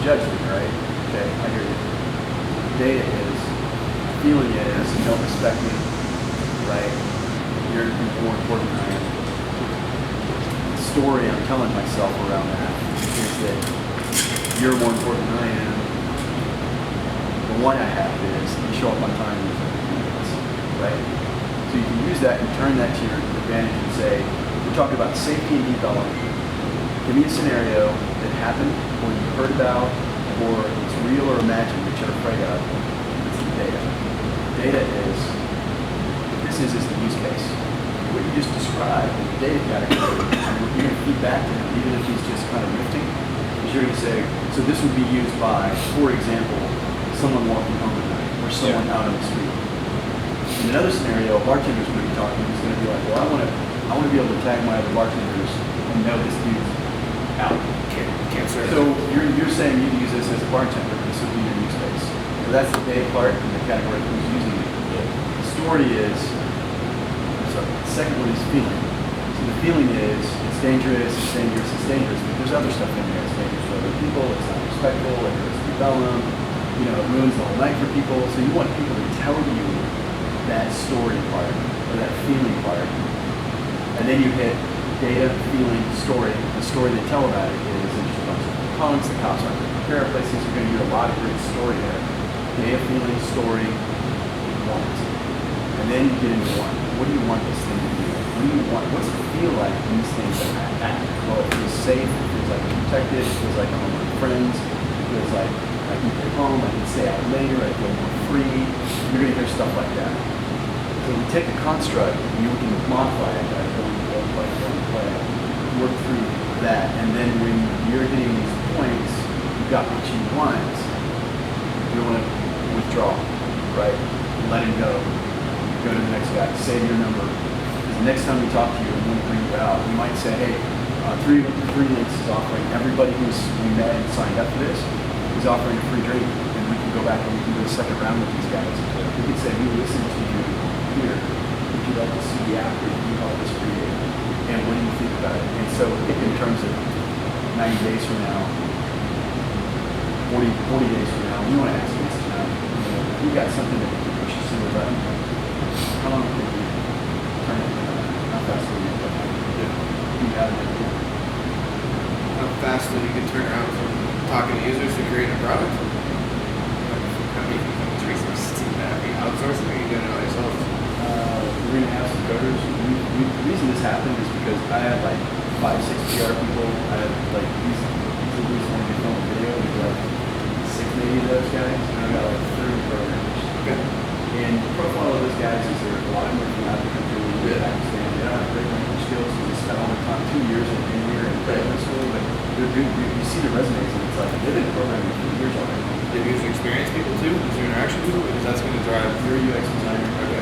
judge me, right? Okay, I hear you. Data is, feeling is, you don't respect me, right? You're more important than I am. The story I'm telling myself around that is that you're more important than I am. The one I have is you show up on time and right? So you can use that and turn that to your advantage and say, we're talking about safety and Deep Ellum. Give me a scenario that happened or you heard about or it's real or imagined that you're afraid of. It's the data. Data is, this is the use case. What you just described in the data category, you're going to feed back to him, even if he's just kind of riffing, is you're going to say, so this would be used by, for example, someone walking home at night or someone out on the street. In another scenario, a bartender's going to be talking, he's going to be like, well, I want to be able to tag my other bartenders and know this dude's out. Can't serve. So you're saying you'd use this as a bartender, this would be your use case. So that's the data part in the category of who's using it. The story is, the second one is feeling. So the feeling is, it's dangerous, it's dangerous, it's dangerous, but there's other stuff in there. It's dangerous for other people, it's not respectful, it hurts Deep Ellum, it ruins the whole night for people. So you want people to tell you that story part, or that feeling part. And then you hit data, feeling, story. The story they tell about it is there's a bunch of punks, the cops aren't going to prepare places, you're going to get a lot of great story there. Data, feeling, story, want. And then you get into one. What do you want this thing to do? What do you want? What's it feel like when these things act? Well, it feels safe, it feels like I'm protected, it feels like I'm with my friends, it feels like I can get home, I can stay out later, I feel more free. You're going to hear stuff like that. So we take the construct, you can modify it by going play, work through that, and then when you're hitting these points, you've got what you want, you want to withdraw, right? Let it go. Go to the next guy, save your number. Because the next time we talk to you and we bring you out, we might say, hey, Three Links is offering, everybody we met and signed up for this is offering a free drink, and we can go back and we can do a second round with these guys. We can say, we listened to you here. Would you like to see the app that you helped us create? And what do you think about it? And so in terms of 90 days from now, 40 days from now, we want to ask this now. We got something that we can push us in the button. How long could we turn it around? How fast will you put it? You have an idea. How fast will you can turn around from talking to users to creating a product? How many resources do you have? Are you outsourcing or are you doing it all yourself? We're going to have some coders. The reason this happened is because I had like 5-6 PR people. I had like these dudes want to film a video. We had like 6 maybe of those guys. And I got like 30 programmers. Okay. And the profile of those guys is there a lot of them from out of the country. They don't have great language skills. So they spent all their time 2 years in here and graduate school. But they're good. You see the resumes and it's like they've been programming for years already. Do you user experience people too? User interaction people? Because that's going to drive your UX designer. Okay.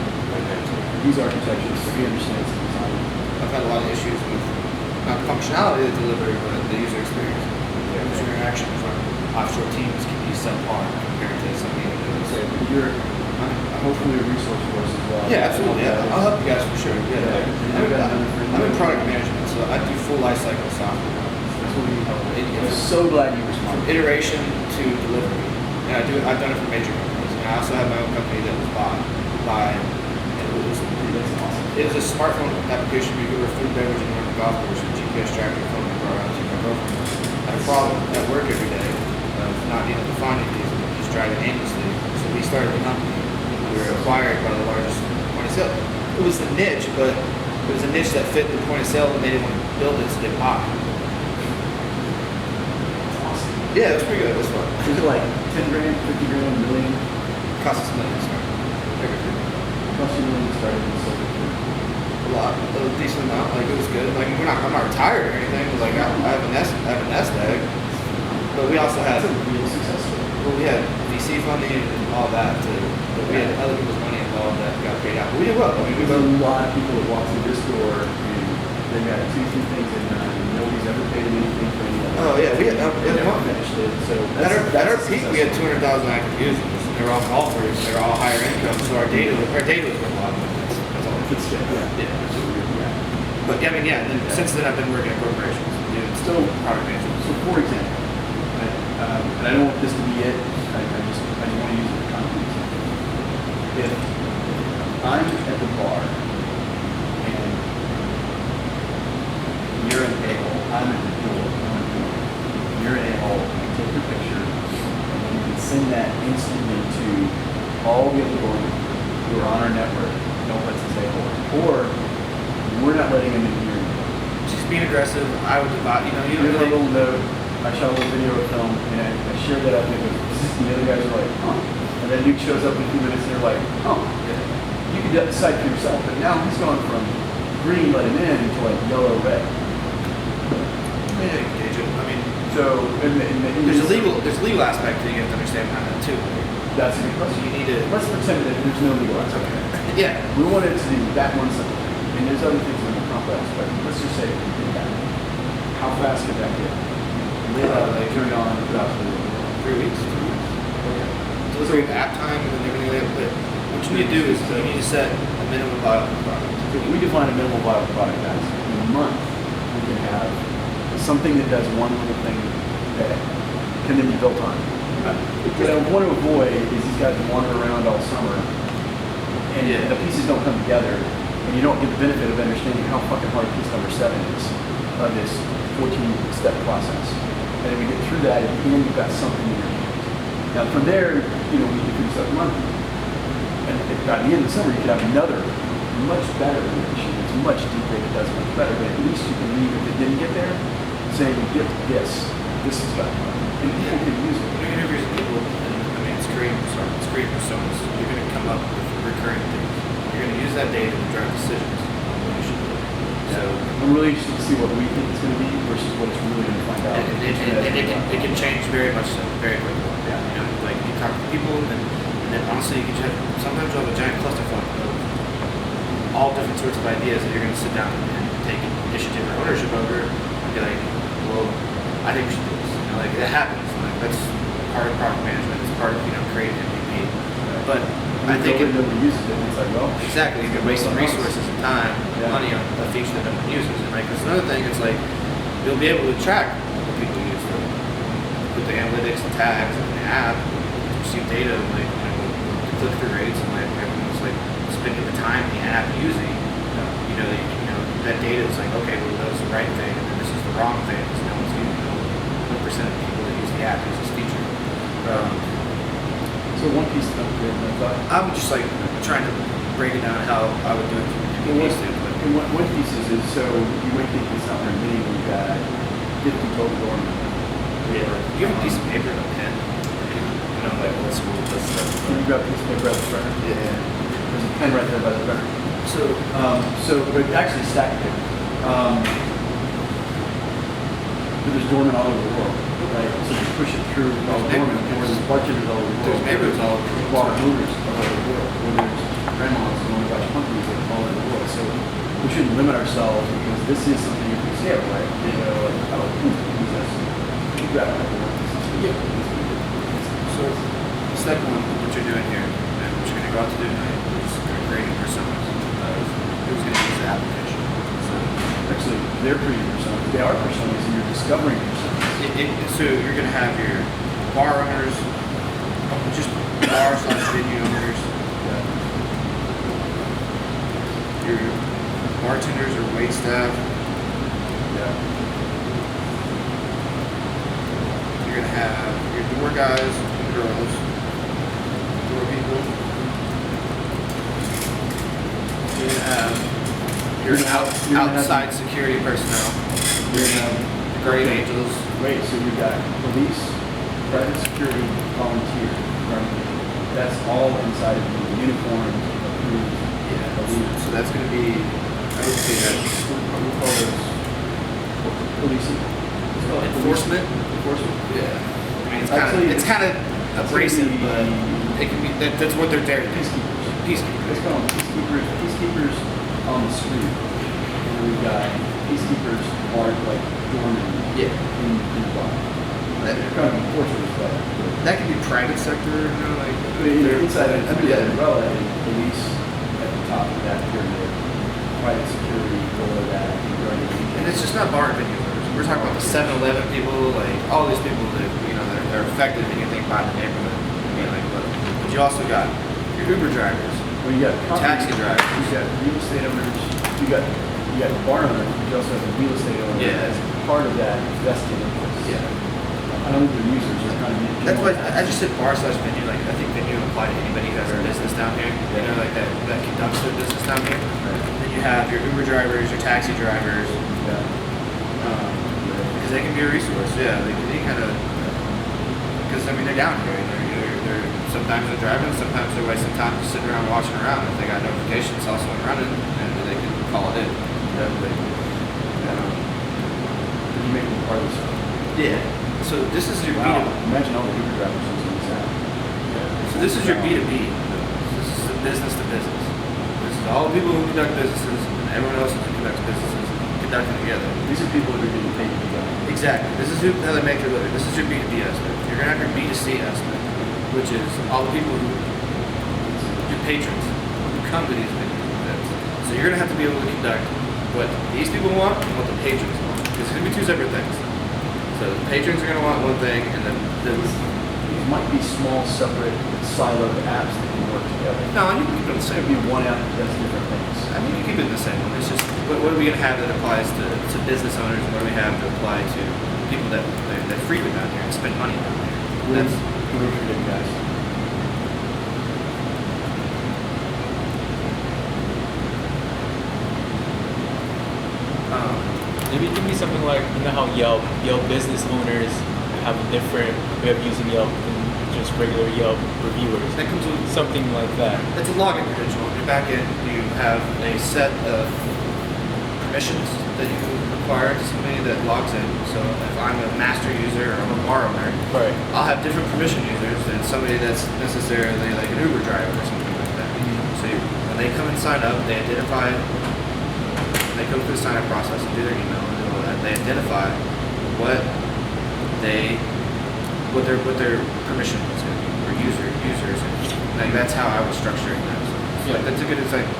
These architectures, so he understands the design. I've had a lot of issues with not the functionality of the delivery, but the user experience. User interaction from offshore teams can be subpar compared to some of the other So you're hopefully a resource for us as well. Yeah, absolutely. Yeah, I'll help you guys for sure. Yeah. I'm in product management, so I do full life cycle software. That's what we need help with. I'm so glad you responded. From iteration to delivery. And I've done it for major companies. And I also have my own company that was bought by. It was a smartphone application where you could order food, beverage, and run the golf course with GPS tracker your phone and go around to my girlfriend. I had a problem at work every day of not being able to find these and just driving aimlessly. So we started the company. We were acquired by the largest point of sale. It was the niche, but it was a niche that fit the point of sale and they didn't want to build it, so they bought it. That's awesome. Yeah, it was pretty good. It was fun. Was it like 10 grand, 50 grand, $1 million? Cost us millions. Cost you $1 million to start and so a lot, a decent amount. Like it was good. Like I'm not retired or anything. But like I have a nest egg. But we also had that's a real success story. Well, we had VC funding and all that. But we had other people's money involved that got paid out. But we did well. I mean, There's a lot of people that walk through this door and they've got 2-3 things in mind and nobody's ever paid them anything for any of them. Oh yeah, we had never finished it. So at our peak we had 200,000 active users. They were all golfers. They were all higher income. So our data was worth a lot. That's all. It's good. Yeah. But yeah, I mean, and then since then I've been working at corporations, doing still product management. So for example, and I don't want this to be it. I just want to use it for context. If I'm at the bar and you're an a-hole, I'm at the door, you're an a-hole, you take your picture, and then you can send that instantly to all the other board members who are on our network, don't let us a-hole. Or we're not letting them in here. Just being aggressive, I would divide, you You know, have a little note, I shot a little video of film, and I shared that out there, and the other guys are like, huh. And then Duke shows up in a few minutes, and they're like, oh, you can decide for yourself, but now he's gone from green, let him in, to like yellow, red. yeah, I mean, So, there's a legal aspect that you have to understand behind that too. that's a good question. You need to, Let's pretend that there's no legal aspect. yeah, We wanted to do that one simple thing, and there's other things that are more complex, but let's just say we did that. How fast could that get? Like turn it on without the 3 weeks. Okay. Delivery of app time and everything like that. But what you need to do is you need to set a minimum viable product. If we define a minimal viable product as in a month, we can have something that does one little thing that can then be built on. What I want to avoid is these guys wander around all summer and the pieces don't come together and you don't get the benefit of understanding how fucking hard piece number 7 is of this 14-step process. And then we get through that, at the end you've got something in your hands. Now from there, you know, we can finish up month. And by the end of the summer, you could have another much better iteration. It's much deeper, it does much better, but at least you can leave if it didn't get there, saying, get this is got it. And people can use it. When you're interviewing people, I mean, it's creating personas. You're going to come up with recurring things. You're going to use that data to drive decisions on what you should do. So I'm really interested to see what we think it's going to be versus what it's really going to find out. it can change very much so, very quickly. Yeah. You know, like you talk to people, and then honestly, you can just sometimes you'll have a giant clusterfuck of all different sorts of ideas that you're going to sit down and take initiative or ownership over, and be like, well, I think we should do this. You know, like it happens. Like that's part of product management. It's part of creating MVP. But I think nobody uses it. It's like, well, exactly, you can waste resources and time, and money on a feature that no one uses. And like there's another thing, it's like you'll be able to track what people use with the analytics and tags and the app, receive data and like click-through rates and like everyone's like spending the time in the app using. That data is like, okay, well that was the right thing, and then this is the wrong thing because no one's using it. What percent of people that use the app use this feature? so one piece of that, I'm just like trying to break it down how I would do it from MVP standpoint. and one piece is so you might think it's not very many. We've got 50 total dormant. Yeah. Do you have a piece of paper and a pen? You know, like old school stuff. You've got a piece of paper at the printer. Yeah. There's a pen right there by the printer. But actually stack of paper. But there's dormant all over the world, right? So you push it through all the dormant, and there's bartenders all over the world. There's neighborhoods all over the world. Bar owners all over the world. Where there's grandmas and only got companies all over the world. So we shouldn't limit ourselves because this is something you can scale, right? You know, like, use this. You grab it. Yeah. So, step one, what you're doing here, and what you're going to go out to do tonight, is creating personas of who's going to use the application. So, Actually, they're pretty personas. They are personas, and you're discovering personas. so you're going to have your bar owners, just bar/venue owners, your bartenders or wait staff. Yeah. You're going to have your door guys and girls, door people. You're going to have your outside security personnel. You're gonna have Guardian angels. Wait, so you've got police, private security, volunteer, that's all inside of the uniform, approved. Yeah. So that's going to be, I would say that We call those policing. enforcement. Enforcement. Yeah. I mean, Actually, it's kind of abrasive, gonna be- but it can be. That's what they're there to do. Peacekeepers. Let's call them peacekeepers. Peacekeepers on the street. And then we've got peacekeepers are like doormen Yeah. in the bar. They're kind of enforcers, but That could be private sector, like they're inside under that umbrella, and police at the top of that pyramid, private security below that, and guardian angels. and it's just not bar and venue owners. We're talking about the 7-Eleven people, like all these people that that are effective than you think about the neighborhood. I mean, like, look, but you also got your Uber drivers, Well, you got taxi drivers. You got real estate owners. You got bar owners. But you also have the real estate owners. Yeah. As part of that vested interest. Yeah. I don't think the users are kind of. That's why I just said bar/venue. Like, I think venue would apply to anybody who has a business down here. You know, like that conducts their business down here. Right. Then you have your Uber drivers, your taxi drivers, Yeah. because they can be a resource. Yeah, they kind of. Because I mean, they're down here. They're sometimes they're driving, sometimes they're wasting time just sitting around watching around. If they got notifications, saw someone running, and they can call it in. Yeah. Did you make them part of the show? Yeah. So this is your Wow. B2B. Imagine all the Uber drivers using this app. So this is your B2B. This is the business to business. This is all the people who conduct businesses and everyone else who conducts businesses conducting together. These are people that are getting paid to do that. Exactly. This is how they make their living. This is your B2B aspect. You're gonna have your B2C aspect, which is all the people who, your patrons, who come to these events. So you're gonna have to be able to conduct what these people want and what the patrons want. Because it's gonna be two separate things. So the patrons are going to want one thing, and then These might be small, separate, siloed apps that can work together. no, you can keep it the It same. could be one app that does different things. I mean, you can keep it the same one. It's just what are we going to have that applies to business owners, and what do we have to apply to people that frequent down here and spend money down here? That's We're forgetting, guys. Maybe it can be something like, you know how Yelp business owners have a different way of using Yelp than just regular Yelp reviewers. that comes with Something like that. it's a login credential. On your back end, you have a set of permissions that you require to somebody that logs in. So if I'm a master user or I'm a bar owner, Right. I'll have different permission users than somebody that's necessarily like an Uber driver or something like that. So when they come and sign up, they identify, they go through the sign up process and do their email and do all that. They identify what their permission is going to be, or users. Like that's how I was structuring that. So Yeah. that's a good example.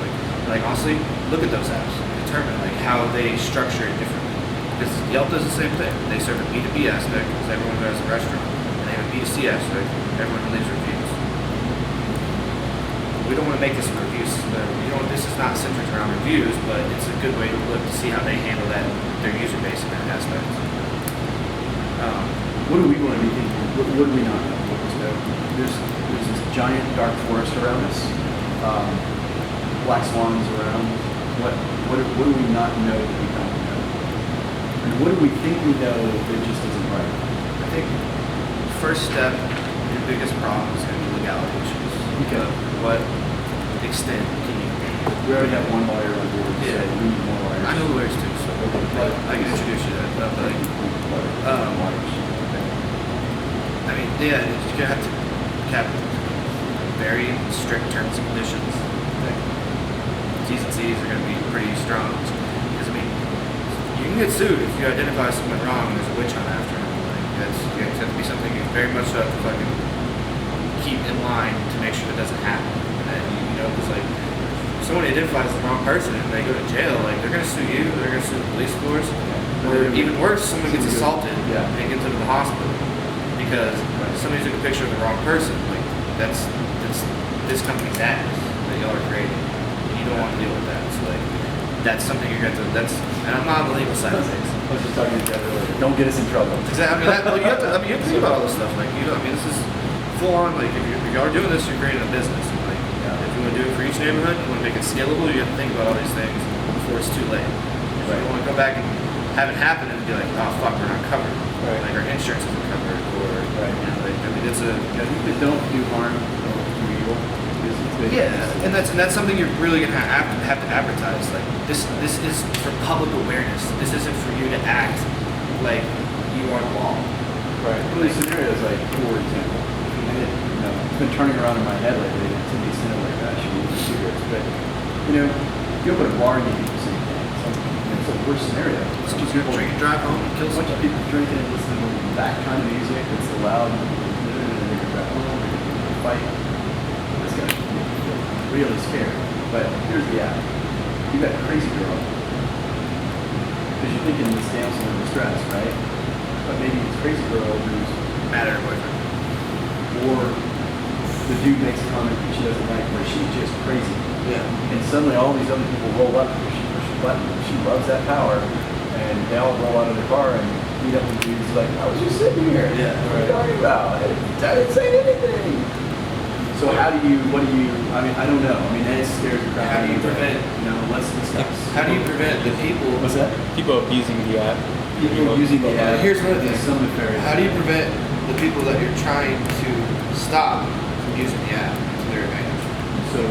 Like honestly, look at those apps. Determine like how they structure it differently. Because Yelp does the same thing. They serve a B2B aspect because everyone who has a restaurant, and they have a B2C aspect, everyone who leaves reviews. We don't want to make this a reviews. This is not centered around reviews, but it's a good way to look to see how they handle that their user base in that aspect. What do we want to be thinking? What do we not know? There's this giant dark forest around us. Black swans around. What do we not know that we don't know? And what do we think we know that just isn't right? I think first step, your biggest problem is going to be legality issues. Okay. What extent can you? We already have one lawyer on board. Yeah. So we need more lawyers. I know lawyers too, so Okay. I can introduce you to that. But like, Lawyers. Okay. I mean, yeah, you're gonna have to have very strict terms and conditions. T's and C's are gonna be pretty strong. Because I mean, you can get sued if you identify someone wrong and there's a witch hunt after him. Like you have to be something you very much have to fucking keep in line to make sure that doesn't happen. And then because like if someone identifies the wrong person and they go to jail, like they're gonna sue you, they're gonna sue the police force, or even worse, someone gets assaulted and gets into the hospital because somebody took a picture of the wrong person. Like that's this company's ass that y'all are creating. And you don't want to deal with that. So like that's something you're gonna have to. And I'm not on the legal side of things. I was just talking to each other earlier. Don't get us in trouble. Exactly. You have to think about all this stuff. Like this is full on. Like if you are doing this, you're creating a business. And, like if you want to do it for each neighborhood, you want to make it scalable. You have to think about all these things before it's too late. You don't want to go back and have it happen and be like, oh fuck, we're not covered. Right. Like our insurance isn't covered, or Right. it's a. I think that don't do harm, don't do evil. Yeah, and that's something you're really gonna have to advertise. Like this is for public awareness. This isn't for you to act like you are the law. Right. Well, the scenario is like, for example, it's been turning around in my head lately to the extent of like, I should use cigarettes. But, you open a bar and you do the same thing. It's a worse scenario. Someone's gonna drink and drive home and kill A bunch of somebody. people drinking and listening to that kind of music. It's loud and they're going to drive home, they're going to fight. It's going to make you feel really scared. But here's the app. You got a crazy girl. Because you're thinking this damsel in distress, right? But maybe it's crazy girl who's Mad at her boyfriend. or the dude makes a comment that she doesn't like, where she's just crazy. Yeah. And suddenly all these other people roll up because she pushed the button. She loves that power. And they all roll out of their car and meet up with dudes like, I was just sitting here. Yeah. What are you talking about? I didn't say anything. So what do you, I mean, I don't know. I mean, that scares the crap How out do you of me, but, prevent- you know, let's discuss. How do you prevent the people? What's that? People abusing the app. People using the app. Here's another thing. Some nefarious. How do you prevent the people that you're trying to stop from using the app to their advantage? So